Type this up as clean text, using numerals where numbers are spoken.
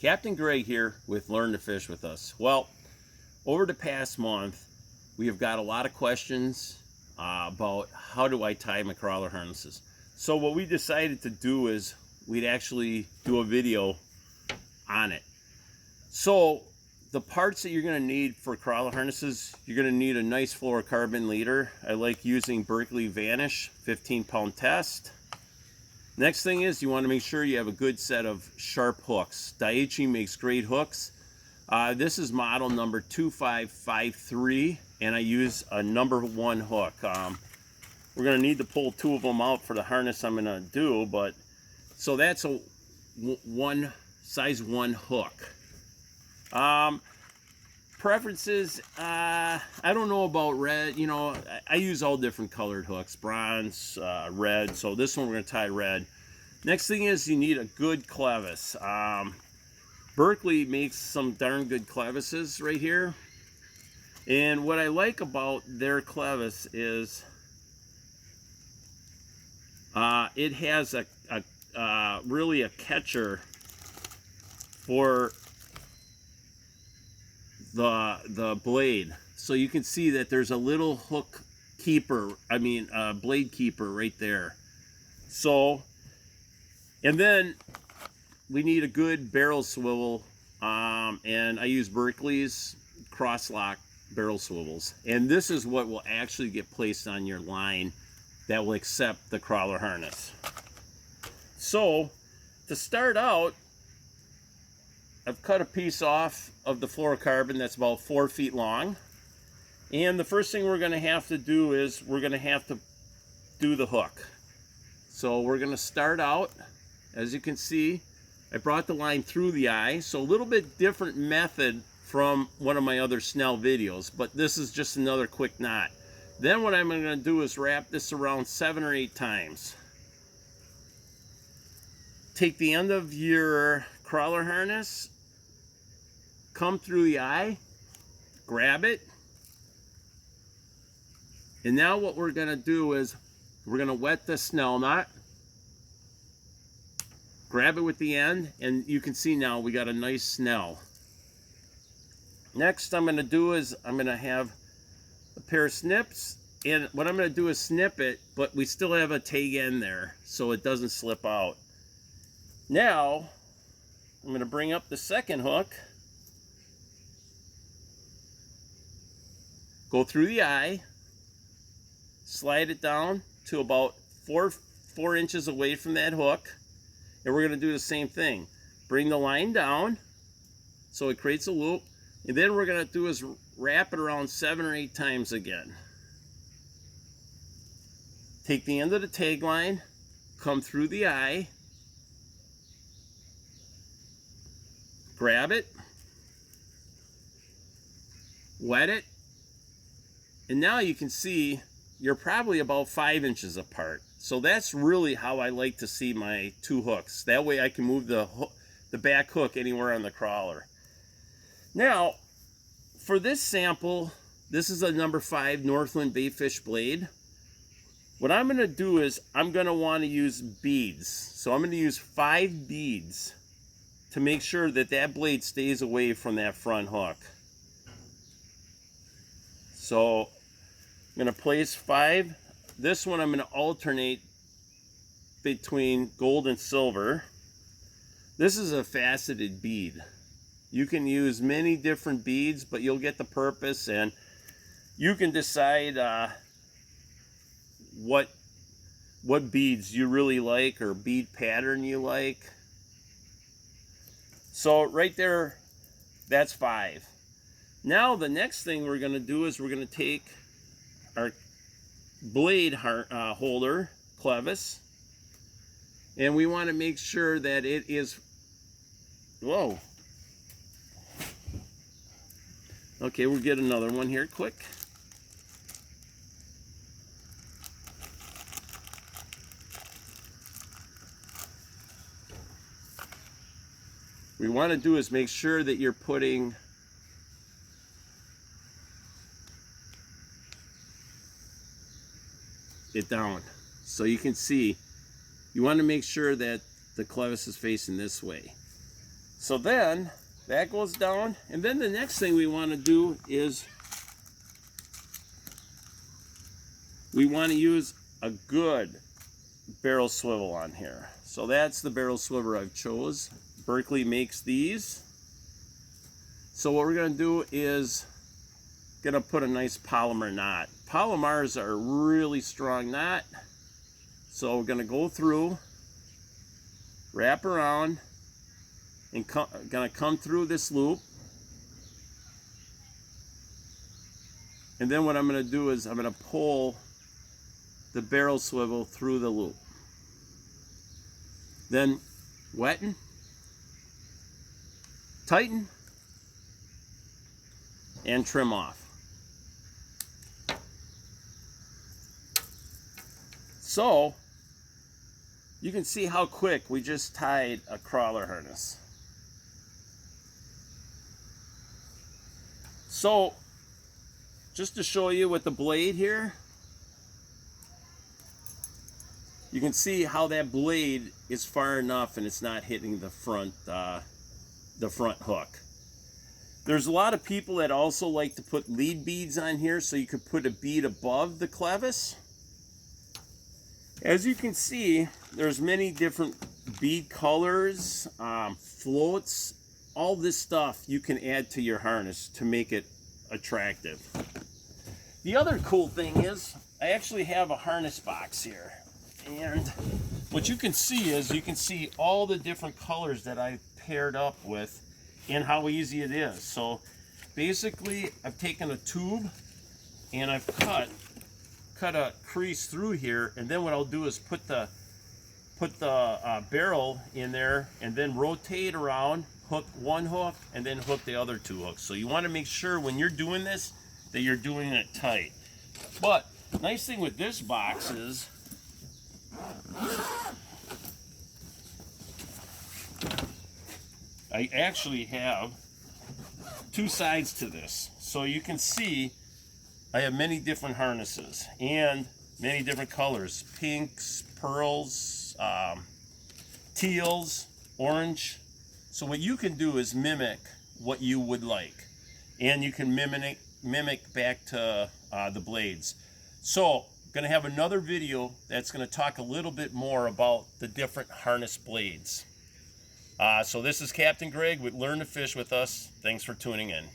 Captain Greg here with Learn to Fish with Us. Well, over the past month, we have got a lot of questions about how do I tie my crawler harnesses. So what we decided to do is we'd actually do a video on it. So the parts that you're going to need for crawler harnesses, you're going to need a nice fluorocarbon leader. I like using Berkley Vanish 15-pound test. Next thing is you want to make sure you have a good set of sharp hooks. Daiichi makes great hooks. This is model number 2553 and I use a number 1 hook. We're going to need to pull 2 of them out for the harness I'm going to do, but so that's a size 1 hook. Preferences, I don't know about red. You know, I use all different colored hooks, bronze, red. So this one we're going to tie red. Next thing is you need a good clevis. Berkley makes some darn good clevises right here. And what I like about their clevis is it has really a catcher for the blade, so you can see that there's a little hook keeper, blade keeper right there. So, and then we need a good barrel swivel, and I use Berkley's cross-lock barrel swivels, and this is what will actually get placed on your line that will accept the crawler harness. So to start out, I've cut a piece off of the fluorocarbon that's about 4 feet long. And the first thing we're going to have to do is we're going to have to do the hook. So we're going to start out, as you can see, I brought the line through the eye. So a little bit different method from one of my other Snell videos, but this is just another quick knot. Then what I'm going to do is wrap this around 7 or 8 times. Take the end of your crawler harness, come through the eye, grab it, and now what we're going to do is we're going to wet the Snell knot, grab it with the end, and you can see now we got a nice Snell. Next I'm going to do is I'm going to have a pair of snips, and what I'm going to do is snip it, but we still have a tag end there so it doesn't slip out. Now I'm going to bring up the second hook, go through the eye, slide it down to about 4 inches away from that hook, and we're going to do the same thing. Bring the line down so it creates a loop, and then we're going to do is wrap it around 7 or 8 times again. Take the end of the tag line, come through the eye, grab it, wet it, and now you can see you're probably about 5 inches apart. So that's really how I like to see my 2 hooks. That way I can move the back hook anywhere on the crawler. Now, for this sample, this is a number 5 Northland Baitfish blade. What I'm going to do is I'm going to want to use beads. So I'm going to use 5 beads to make sure that that blade stays away from that front hook. So I'm going to place 5. This one I'm going to alternate between gold and silver. This is a faceted bead. You can use many different beads, but you'll get the purpose, and you can decide what beads you really like or bead pattern you like. So right there, that's 5. Now the next thing we're going to do is we're going to take our blade holder, clevis, and we want to make sure that it is, whoa. Okay, we'll get another one here quick. What we want to do is make sure that you're putting it down. So you can see, you want to make sure that the clevis is facing this way. So then that goes down, and then the next thing we want to do is we want to use a good barrel swivel on here. So that's the barrel swivel I've chose. Berkeley makes these. So what we're going to do is going to put a nice polymer knot. Polymers are a really strong knot. So we're going to go through, wrap around, and going to come through this loop. And then what I'm going to do is I'm going to pull the barrel swivel through the loop. Then wetten, tighten, and trim off. So you can see how quick we just tied a crawler harness. So just to show you with the blade here, you can see how that blade is far enough and it's not hitting the front hook. There's a lot of people that also like to put lead beads on here, so you could put a bead above the clevis. As you can see, there's many different bead colors, floats, all this stuff you can add to your harness to make it attractive. The other cool thing is I actually have a harness box here. And what you can see is you can see all the different colors that I've paired up with and how easy it is. So basically I've taken a tube and I've cut a crease through here, and then what I'll do is put the barrel in there and then rotate around, hook one hook, and then hook the other two hooks. So you want to make sure when you're doing this that you're doing it tight. But nice thing with this box is I actually have two sides to this. So you can see I have many different harnesses and many different colors. Pinks, pearls, teals, orange. So what you can do is mimic what you would like. And you can mimic back to the blades. So I'm going to have another video that's going to talk a little bit more about the different harness blades. So this is Captain Greg with Learn to Fish with us. Thanks for tuning in.